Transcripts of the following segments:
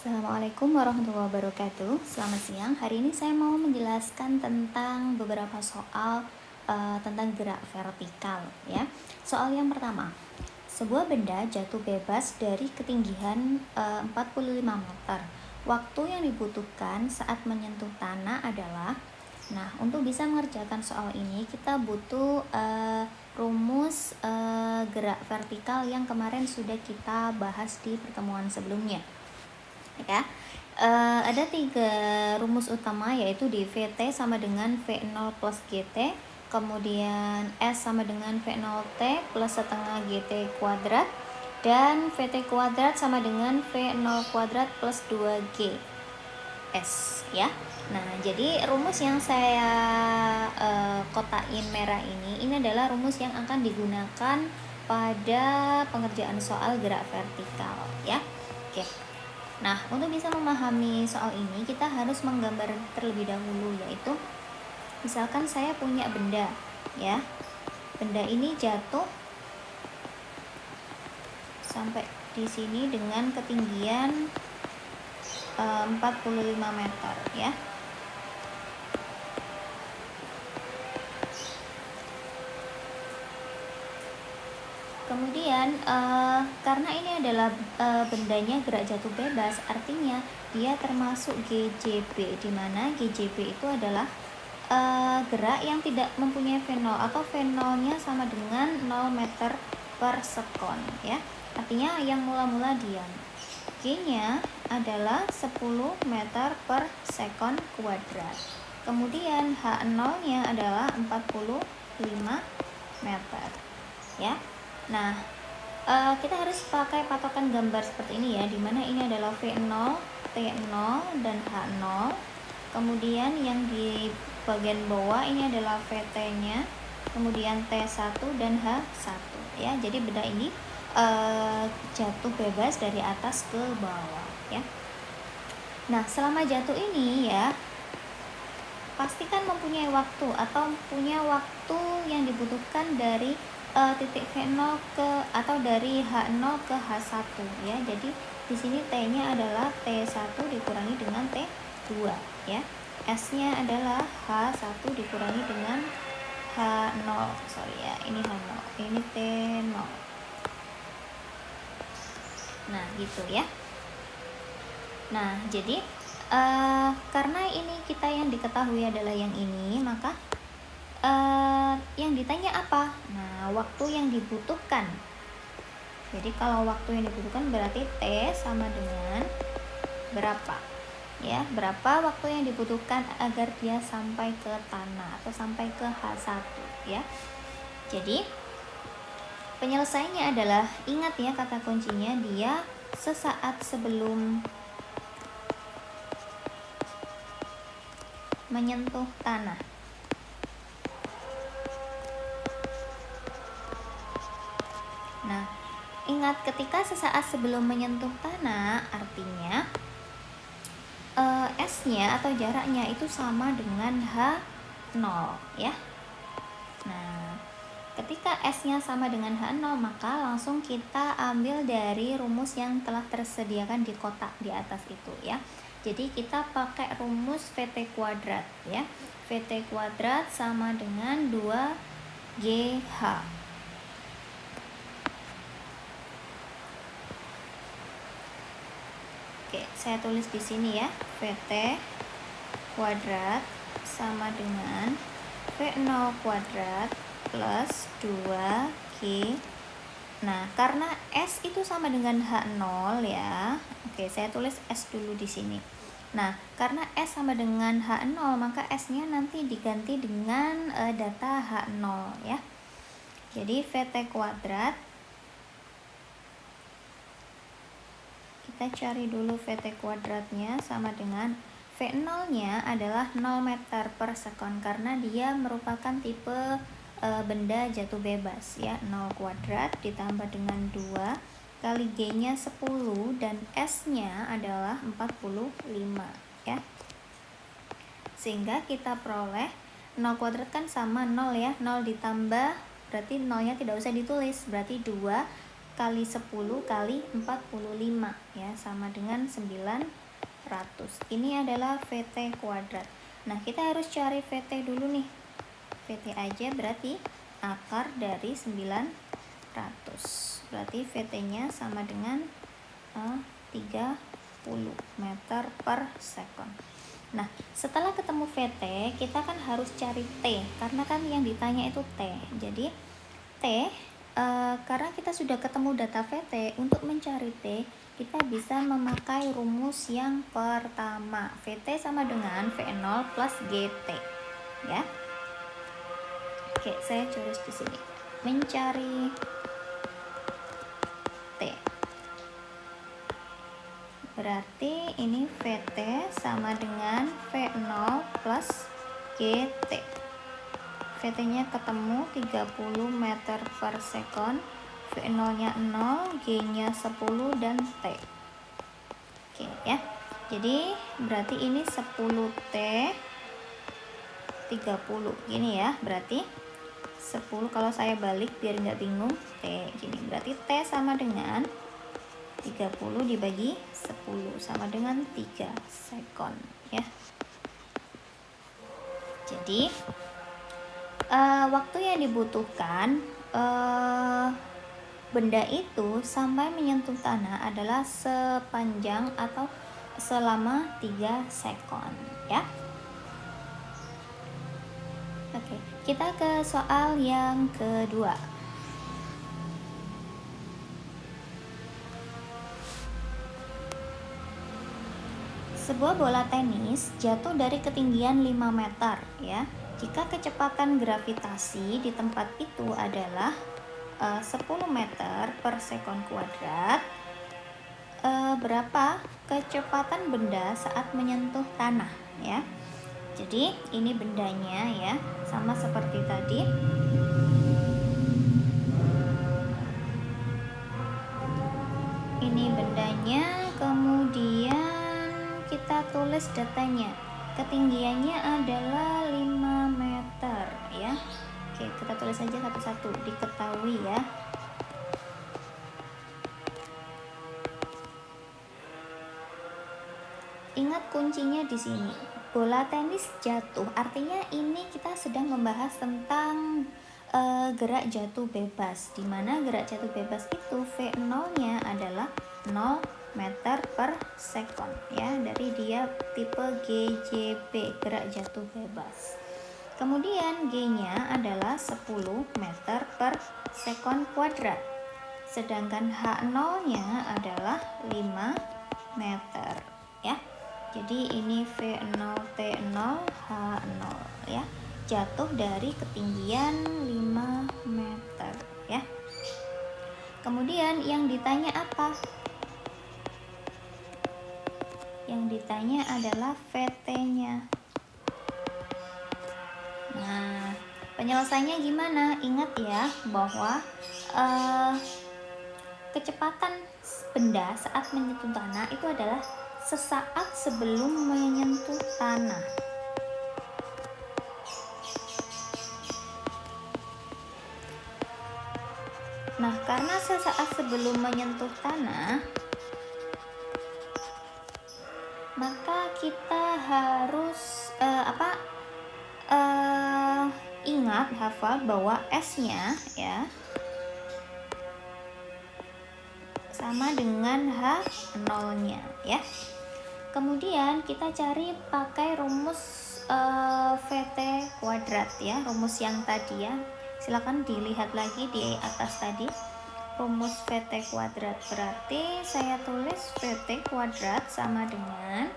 Assalamualaikum warahmatullahi wabarakatuh. Selamat siang. Hari ini saya mau menjelaskan tentang beberapa soal tentang gerak vertikal ya. Soal yang pertama. Sebuah benda jatuh bebas dari ketinggian 45 meter. Waktu yang dibutuhkan saat menyentuh tanah adalah. Nah, untuk bisa mengerjakan soal ini kita butuh rumus gerak vertikal yang kemarin sudah kita bahas di pertemuan sebelumnya. Ya, ada 3 rumus utama, yaitu di VT sama dengan V0 plus GT, kemudian S sama dengan V0T plus setengah GT kuadrat, dan VT kuadrat sama dengan V0 kuadrat plus 2G S ya. Nah, jadi rumus yang saya kotain merah ini adalah rumus yang akan digunakan pada pengerjaan soal gerak vertikal ya. Oke. Nah, untuk bisa memahami soal ini, kita harus menggambar terlebih dahulu, yaitu misalkan saya punya benda, ya. Benda ini jatuh sampai di sini dengan ketinggian 45 meter, ya. Kemudian karena ini adalah bendanya gerak jatuh bebas, artinya dia termasuk GJB, di mana GJB itu adalah gerak yang tidak mempunyai V0 atau V0-nya sama dengan 0 meter per sekon ya. Artinya yang mula-mula diam. G-nya adalah 10 meter per sekon kuadrat. Kemudian H0-nya adalah 45 meter ya. Nah, kita harus pakai patokan gambar seperti ini ya, dimana ini adalah V0, T0, dan H0. Kemudian yang di bagian bawah ini adalah VT-nya, kemudian T1 dan H1 ya. Jadi benda ini jatuh bebas dari atas ke bawah ya. Nah, selama jatuh ini ya, pastikan mempunyai waktu atau punya waktu yang dibutuhkan dari titik V0 ke atau dari H0 ke H1 ya. Jadi di sini T-nya adalah T1 dikurangi dengan T2 ya. S-nya adalah H1 dikurangi dengan H0. Sorry ya, ini H0, ini T0. Nah, gitu ya. Nah, jadi karena ini kita yang diketahui adalah yang ini, maka yang ditanya apa? Nah, waktu yang dibutuhkan. Jadi kalau waktu yang dibutuhkan berarti T sama dengan berapa? Ya, berapa waktu yang dibutuhkan agar dia sampai ke tanah atau sampai ke H1 ya. Jadi penyelesaiannya adalah, ingat ya kata kuncinya, dia sesaat sebelum menyentuh tanah. Nah, ingat ketika sesaat sebelum menyentuh tanah, artinya S-nya atau jaraknya itu sama dengan H0 ya. Nah, ketika S-nya sama dengan H0, maka langsung kita ambil dari rumus yang telah tersediakan di kotak di atas itu ya. Jadi kita pakai rumus VT kuadrat ya. VT kuadrat sama dengan 2GH. Oke, saya tulis di sini ya. VT kuadrat sama dengan V0 kuadrat plus 2G. Nah, karena S itu sama dengan H0 ya. Oke, saya tulis S dulu di sini. Nah, karena S sama dengan H0, maka S-nya nanti diganti dengan data H0 ya. Jadi VT kuadrat, kita cari dulu VT kuadratnya, sama dengan V0-nya adalah 0 meter per sekon karena dia merupakan tipe benda jatuh bebas ya. 0 kuadrat ditambah dengan 2 kali G-nya 10 dan S-nya adalah 45 ya. Sehingga kita peroleh 0 kuadrat kan sama 0 ya. 0 ditambah berarti 0-nya tidak usah ditulis, berarti 2 kali 10 kali 45 ya, sama dengan 900. Ini adalah VT kuadrat. Nah, kita harus cari VT dulu nih. VT aja berarti akar dari 900. Berarti VT-nya sama dengan 30 meter per second. Nah, setelah ketemu VT, kita kan harus cari T, karena kan yang ditanya itu T. Jadi T, karena kita sudah ketemu data VT, untuk mencari T, kita bisa memakai rumus yang pertama. VT sama dengan V0 plus GT, ya. Oke, saya tulis di sini. Mencari T. Berarti ini VT sama dengan V0 plus GT. VT-nya ketemu 30 meter per second, V0-nya 0, G-nya 10, dan T. Oke ya. Jadi berarti ini 10T 30. Gini ya, berarti 10 kalau saya balik biar nggak bingung, T gini. Berarti T sama dengan 30 dibagi 10 sama dengan 3 second ya. Jadi waktu yang dibutuhkan benda itu sampai menyentuh tanah adalah sepanjang atau selama 3 second ya. Oke, kita ke soal yang kedua. Sebuah bola tenis jatuh dari ketinggian 5 meter ya. Jika kecepatan gravitasi di tempat itu adalah 10 meter per sekon kuadrat, berapa kecepatan benda saat menyentuh tanah ya. Jadi ini bendanya ya, sama seperti tadi. Ini bendanya, kemudian kita tulis datanya. Ketinggiannya adalah 5 meter ya. Oke, kita tulis saja satu-satu, diketahui ya. Ingat kuncinya di sini. Bola tenis jatuh, artinya ini kita sedang membahas tentang gerak jatuh bebas, di mana gerak jatuh bebas itu V0-nya adalah 0 meter per second ya, dari dia tipe GJB, gerak jatuh bebas. Kemudian G-nya adalah 10 meter per second kuadrat, sedangkan H0-nya adalah 5 meter ya. Jadi ini V0 T0 H0 ya, jatuh dari ketinggian 5 meter ya. Kemudian yang ditanya apa? Yang ditanya adalah VT-nya. Nah, penyelesaiannya gimana? Ingat ya bahwa kecepatan benda saat menyentuh tanah itu adalah sesaat sebelum menyentuh tanah. Nah, karena sesaat sebelum menyentuh tanah, maka kita harus ingat, hafal bahwa S-nya ya sama dengan H0-nya ya. Kemudian kita cari pakai rumus VT kuadrat ya, rumus yang tadi ya. Silakan dilihat lagi di atas tadi. Rumus VT kuadrat berarti saya tulis VT kuadrat sama dengan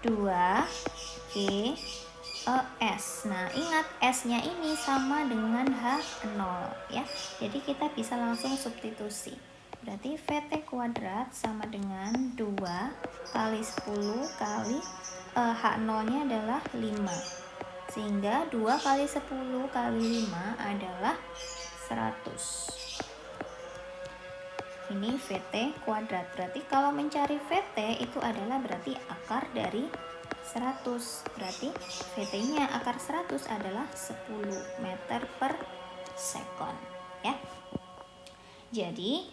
2G S. Nah, ingat S-nya ini sama dengan H0 ya. Jadi kita bisa langsung substitusi. Berarti VT kuadrat sama dengan 2 kali 10 kali H0-nya adalah 5. Sehingga 2 kali 10 kali 5 adalah 100. Ini VT kuadrat. Berarti kalau mencari VT itu adalah berarti akar dari 100. Berarti VT-nya akar 100 adalah 10 meter per second ya. Jadi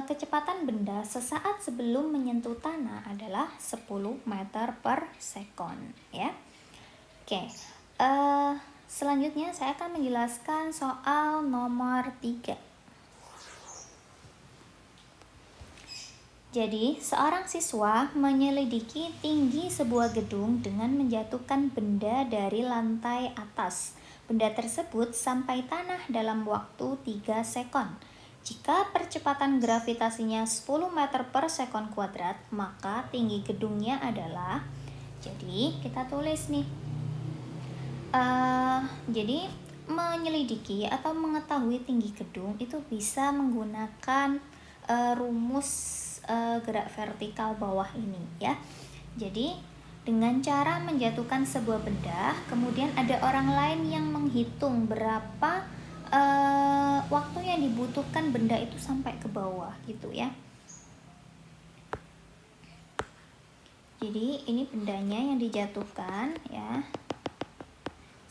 kecepatan benda sesaat sebelum menyentuh tanah adalah 10 meter per sekon, ya. Oke, selanjutnya saya akan menjelaskan soal nomor 3. Jadi, seorang siswa menyelidiki tinggi sebuah gedung dengan menjatuhkan benda dari lantai atas. Benda tersebut sampai tanah dalam waktu 3 sekon. Jika percepatan gravitasinya 10 meter per sekon kuadrat, maka tinggi gedungnya adalah, jadi kita tulis nih, jadi menyelidiki atau mengetahui tinggi gedung itu bisa menggunakan rumus gerak vertikal bawah ini, ya. Jadi dengan cara menjatuhkan sebuah benda, kemudian ada orang lain yang menghitung berapa waktu yang dibutuhkan benda itu sampai ke bawah, gitu ya. Jadi ini bendanya yang dijatuhkan, ya,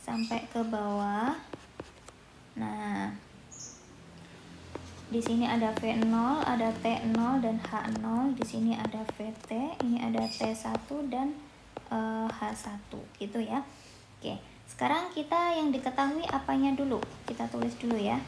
sampai ke bawah. Nah, di sini ada V0, ada T0 dan H0. Di sini ada VT, ini ada T1 dan H1, gitu ya. Oke, sekarang kita yang diketahui apanya dulu? Kita tulis dulu ya.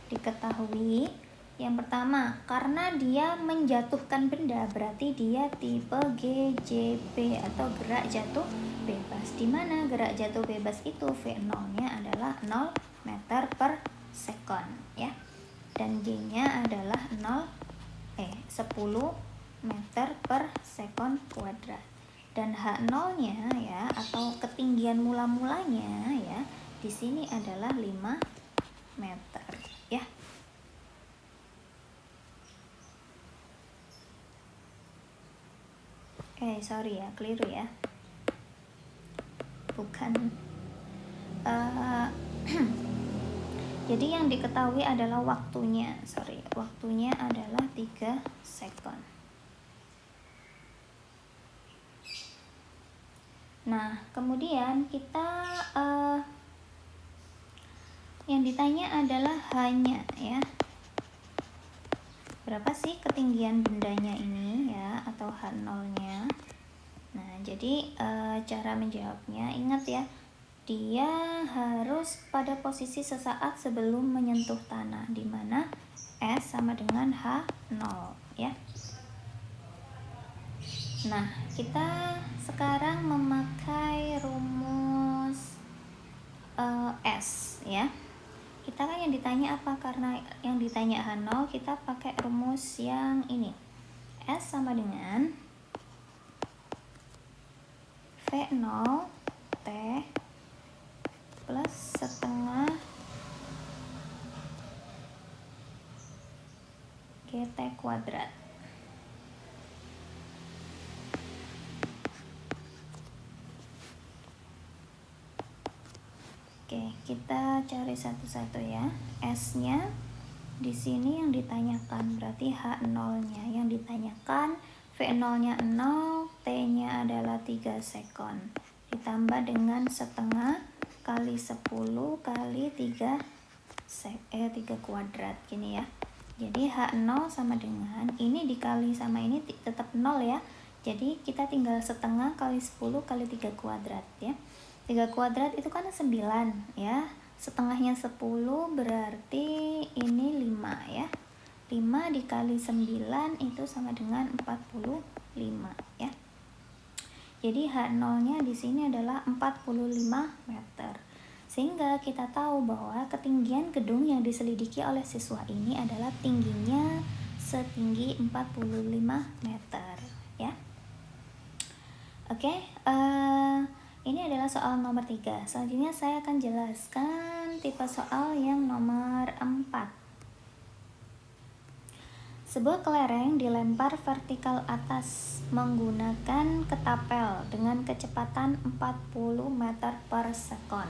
Diketahui yang pertama, karena dia menjatuhkan benda, berarti dia tipe GJB atau gerak jatuh bebas. Di mana gerak jatuh bebas itu V0-nya adalah 0 meter per sekon, ya. Dan G-nya adalah 10 meter per sekon kuadrat. Dan H0-nya, ya, atau ketinggian mula-mulanya, ya, di sini adalah 5 meter, ya. Sorry ya, keliru ya. Bukan. Jadi yang diketahui adalah waktunya. Waktunya adalah 3 sekon. Nah, kemudian kita yang ditanya adalah hanya, ya. Berapa sih ketinggian bendanya ini, ya, atau H0-nya? Nah, jadi cara menjawabnya, ingat ya, dia harus pada posisi sesaat sebelum menyentuh tanah, di mana S sama dengan H0, ya. Nah, kita sekarang memakai rumus S, ya. Kita kan yang ditanya apa? Karena yang ditanya H0, kita pakai rumus yang ini. S sama dengan V0 T plus setengah GT kuadrat. Oke, kita cari satu-satu ya. S-nya di sini yang ditanyakan, berarti H0-nya yang ditanyakan, V0-nya 0, T-nya adalah 3 sekon. Ditambah dengan setengah kali 10 kali 3 kuadrat gini ya. Jadi H0 sama dengan ini dikali sama ini tetap 0 ya. Jadi kita tinggal setengah kali 10 kali 3 kuadrat ya. 3 kuadrat itu kan 9 ya. Setengahnya 10 berarti ini 5 ya. 5 dikali 9 itu sama dengan 45 ya. Jadi H0-nya di sini adalah 45 meter. Sehingga kita tahu bahwa ketinggian gedung yang diselidiki oleh siswa ini adalah tingginya setinggi 45 meter ya. Oke, ini adalah soal nomor 3. Selanjutnya saya akan jelaskan tipe soal yang nomor 4. Sebuah kelereng dilempar vertikal atas menggunakan ketapel dengan kecepatan 40 meter per sekon.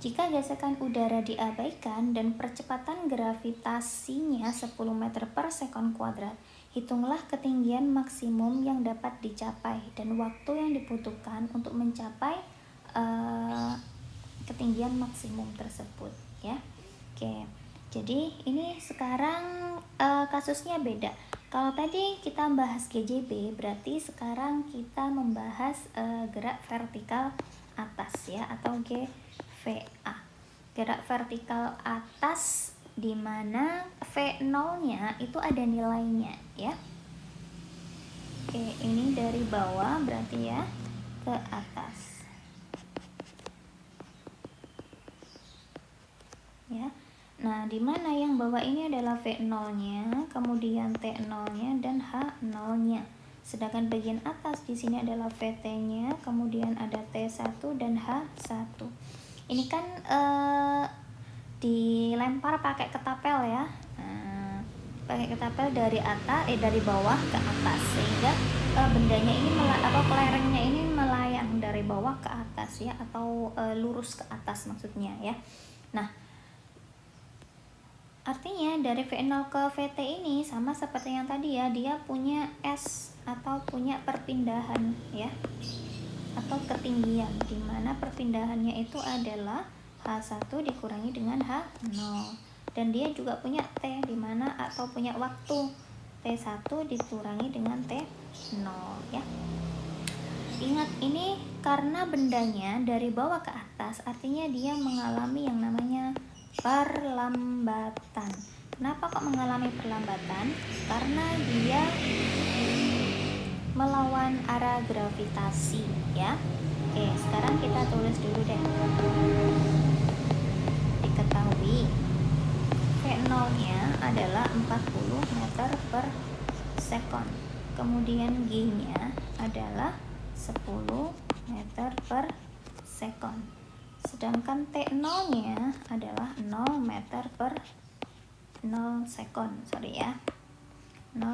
Jika gesekan udara diabaikan dan percepatan gravitasinya 10 meter per sekon kuadrat, hitunglah ketinggian maksimum yang dapat dicapai dan waktu yang dibutuhkan untuk mencapai ketinggian maksimum tersebut ya. Oke. Jadi ini sekarang kasusnya beda. Kalau tadi kita bahas GJB, berarti sekarang kita membahas gerak vertikal atas ya, atau GVA. Gerak vertikal atas di mana V0-nya itu ada nilainya ya. Oke, ini dari bawah berarti ya ke atas. Ya. Nah, di mana yang bawah ini adalah V0-nya, kemudian T0-nya dan H0-nya. Sedangkan bagian atas di sini adalah VT-nya, kemudian ada T1 dan H1. Ini kan dilempar pakai ketapel ya. Pakai ketapel dari dari bawah ke atas, sehingga bendanya ini kelerengnya ini melayang dari bawah ke atas ya, atau lurus ke atas maksudnya ya. Nah, artinya dari V0 ke VT ini sama seperti yang tadi ya, dia punya S atau punya perpindahan ya, atau ketinggian, dimana perpindahannya itu adalah H1 dikurangi dengan H0, dan dia juga punya T, dimana atau punya waktu T1 dikurangi dengan T0 ya. Ingat, ini karena bendanya dari bawah ke atas, artinya dia mengalami yang namanya perlambatan. Kenapa kok mengalami perlambatan? Karena dia melawan arah gravitasi ya. Oke, sekarang kita tulis dulu deh. Diketahui V0-nya adalah 40 meter per second. Kemudian G-nya adalah 10 meter per second. Sedangkan T0-nya adalah 0 meter per 0 second. 0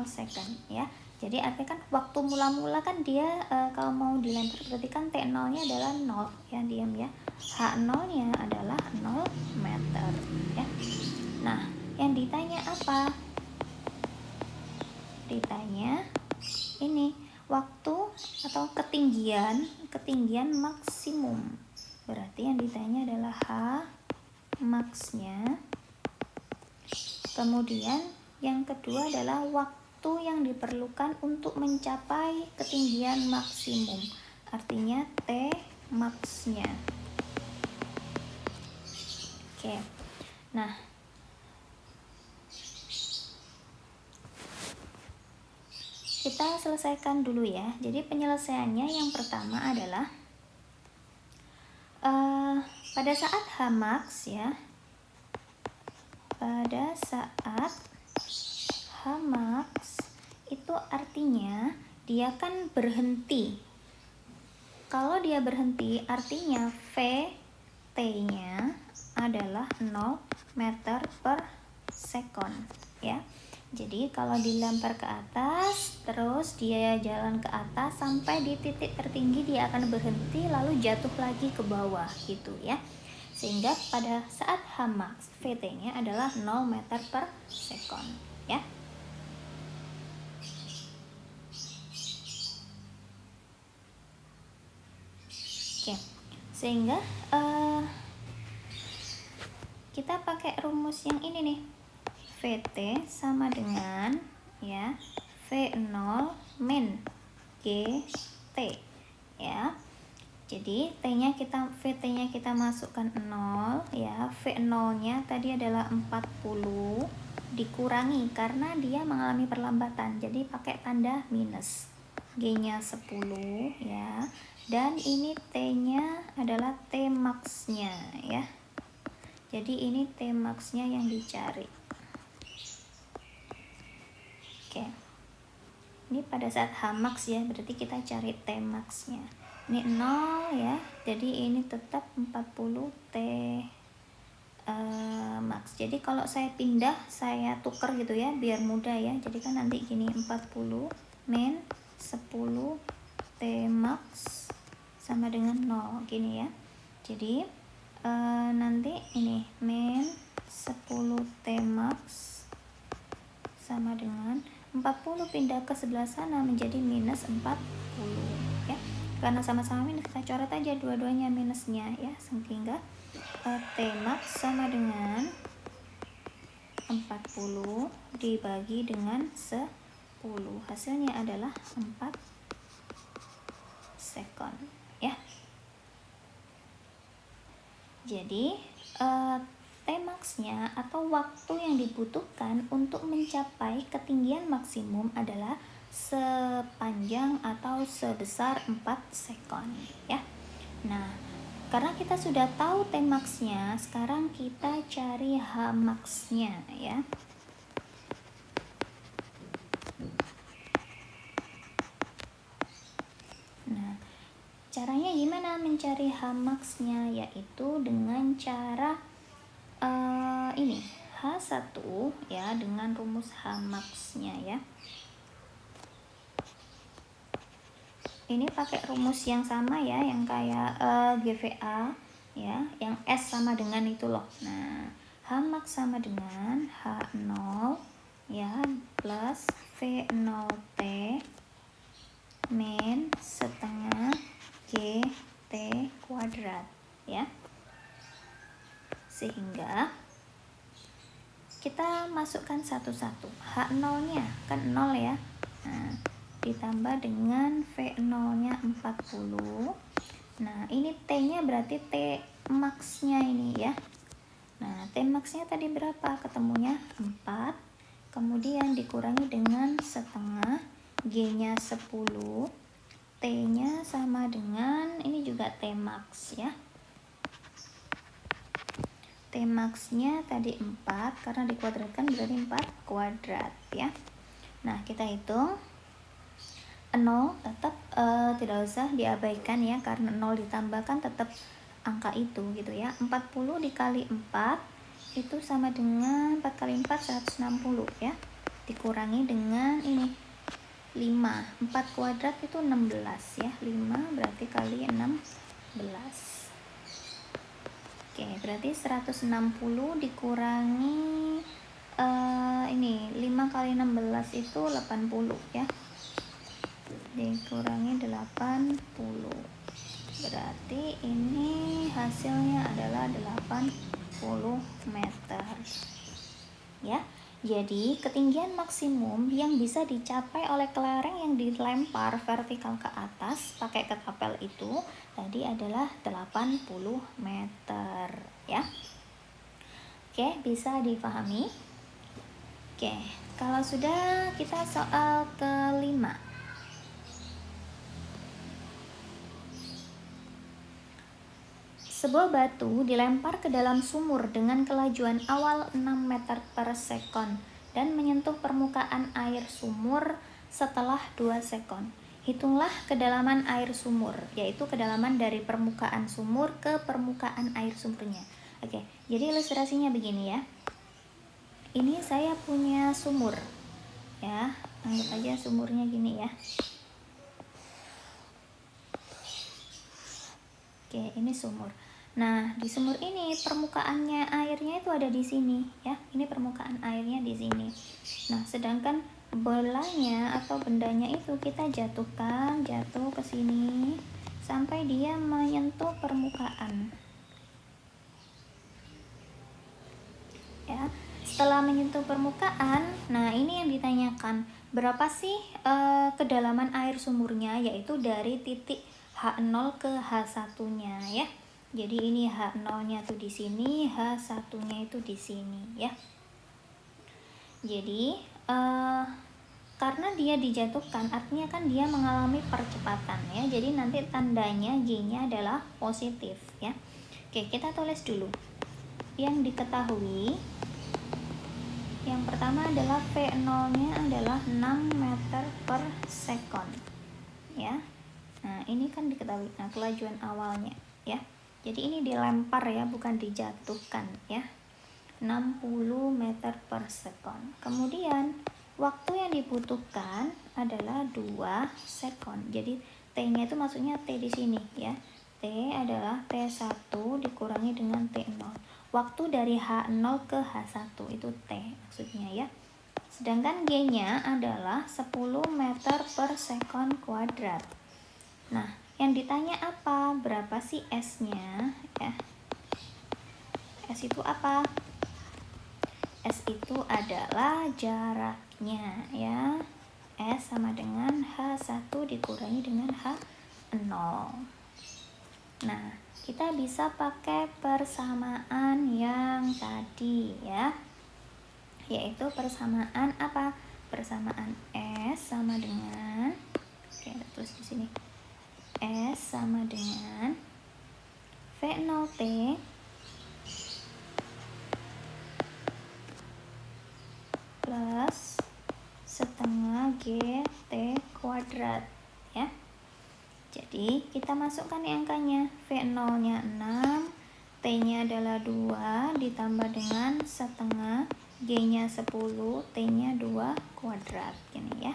second ya. Jadi artinya kan waktu mula-mula kan dia kalau mau dilempar berarti kan T0-nya adalah 0 ya, diam ya. H0-nya adalah 0 meter ya. Nah, yang ditanya apa? Ditanya ini waktu atau ketinggian maksimum. Berarti yang ditanya adalah H max-nya. Kemudian yang kedua adalah waktu yang diperlukan untuk mencapai ketinggian maksimum, artinya T max-nya. Oke. Nah, kita selesaikan dulu ya. Jadi penyelesaiannya yang pertama adalah pada saat H max ya, pada saat H max itu artinya dia kan berhenti. Kalau dia berhenti artinya VT-nya adalah 0 meter per second ya. Jadi kalau dilempar ke atas, terus dia jalan ke atas sampai di titik tertinggi, dia akan berhenti lalu jatuh lagi ke bawah gitu ya. Sehingga pada saat H max VT-nya adalah 0 meter per second ya. Oke, sehingga kita pakai rumus yang ini nih. VT sama dengan ya V0 min GT ya. Jadi VT-nya kita masukkan 0 ya. V0-nya tadi adalah 40 dikurangi karena dia mengalami perlambatan. Jadi pakai tanda minus. G-nya 10 ya. Dan ini T-nya adalah T max-nya ya. Jadi ini T max-nya yang dicari. Oke. Ini pada saat H max ya, berarti kita cari T max-nya. Ini 0 ya. Jadi ini tetap 40 T max. Jadi kalau saya pindah, saya tuker gitu ya, biar mudah ya. Jadi kan nanti gini, 40 min 10 T max sama dengan 0 gini ya. Jadi nanti ini min 10 T max sama dengan 40 pindah ke sebelah sana menjadi minus 40 ya. Karena sama-sama minus, kita coret aja dua-duanya minusnya ya, sehingga T max sama dengan 40 dibagi dengan 10. Hasilnya adalah 4 sekon ya. Jadi Tmax-nya atau waktu yang dibutuhkan untuk mencapai ketinggian maksimum adalah sepanjang atau sebesar 4 sekon ya. Nah, karena kita sudah tahu Tmax-nya, sekarang kita cari Hmax-nya ya. Nah, caranya gimana mencari Hmax-nya? Yaitu dengan cara ini H1 ya, dengan rumus Hmax-nya ya. Ini pakai rumus yang sama ya, yang kayak GVA ya, yang S sama dengan itu loh. Nah, Hmax sama dengan H0 ya plus V0T min setengah GT kuadrat ya. Sehingga kita masukkan satu-satu. H0 nya kan 0 ya. Nah, ditambah dengan V0 nya 40. Nah, ini T nya berarti T max nya ini ya. Nah, T max nya tadi berapa? Ketemunya 4. Kemudian dikurangi dengan setengah, G nya 10, T nya sama dengan ini juga T max ya. T max-nya tadi 4, karena dikuadratkan berarti 4 kuadrat ya. Nah, kita hitung 0 tetap tidak usah diabaikan ya, karena 0 ditambahkan tetap angka itu gitu ya. 40 dikali 4 itu sama dengan 4 kali 4 160 ya. Dikurangi dengan ini 5, 4 kuadrat itu 16 ya. 5 berarti kali 16. Oke, berarti 160 dikurangi ini 5 kali 16 itu 80 ya. Dikurangi 80. Berarti ini hasilnya adalah 80 meter. Ya. Jadi, ketinggian maksimum yang bisa dicapai oleh kelereng yang dilempar vertikal ke atas pakai ketapel itu tadi adalah 80 meter ya. Oke, bisa dipahami? Oke, kalau sudah kita soal kelima. Sebuah batu dilempar ke dalam sumur dengan kelajuan awal 6 meter per sekon dan menyentuh permukaan air sumur setelah 2 sekon. Hitunglah kedalaman air sumur, yaitu kedalaman dari permukaan sumur ke permukaan air sumurnya. Oke, jadi ilustrasinya begini ya. Ini saya punya sumur. Ya, anggap aja sumurnya gini ya. Oke, ini sumur. Nah, di sumur ini permukaannya airnya itu ada di sini ya. Ini permukaan airnya di sini. Nah, sedangkan bolanya atau bendanya itu kita jatuhkan, jatuh ke sini sampai dia menyentuh permukaan. Ya. Setelah menyentuh permukaan, nah ini yang ditanyakan, berapa sih kedalaman air sumurnya, yaitu dari titik H0 ke H1-nya ya. Jadi ini H0-nya tuh di sini, H1-nya itu di sini ya. Jadi karena dia dijatuhkan, artinya kan dia mengalami percepatan ya. Jadi nanti tandanya G-nya adalah positif ya. Oke, kita tulis dulu. Yang diketahui, yang pertama adalah V0-nya adalah 6 meter per sekon ya. Nah, ini kan diketahui. Nah, kelajuan awalnya ya. Jadi ini dilempar ya, bukan dijatuhkan ya. 60 meter per sekon. Kemudian waktu yang dibutuhkan adalah 2 sekon. Jadi T-nya itu maksudnya T di sini ya. T adalah T1 dikurangi dengan T0. Waktu dari H0 ke H1 itu T maksudnya ya. Sedangkan G-nya adalah 10 meter per sekon kuadrat. Nah, yang ditanya apa? Berapa sih S-nya? Ya. S itu apa? S itu adalah jaraknya ya. S sama dengan H1 dikurangi dengan H0. Nah, kita bisa pakai persamaan yang tadi ya. Yaitu persamaan apa? Persamaan S sama dengan, oke, kita tulis di sini. S sama dengan V0T plus setengah GT kuadrat ya. Jadi kita masukkan angkanya. V0 nya 6, T nya adalah 2 ditambah dengan setengah, G nya 10, T nya 2 kuadrat ini ya.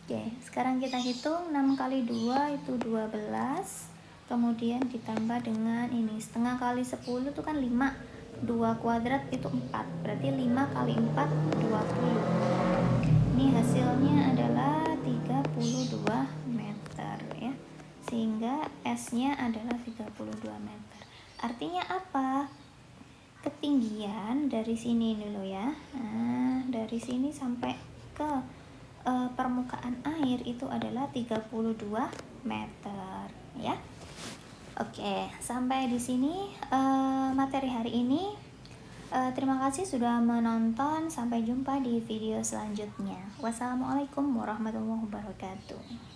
Oke, sekarang kita hitung 6 kali 2 itu 12, kemudian ditambah dengan ini setengah kali 10 itu kan 5, 2 kuadrat itu 4, berarti 5 kali 4 20. Ini hasilnya adalah 32 meter ya, sehingga S nya adalah 32 meter. Artinya apa? Ketinggian dari sini dulu ya, nah dari sini sampai ke permukaan air itu adalah 32 meter ya. Oke, sampai di sini materi hari ini. Terima kasih sudah menonton. Sampai jumpa di video selanjutnya. Wassalamualaikum warahmatullahi wabarakatuh.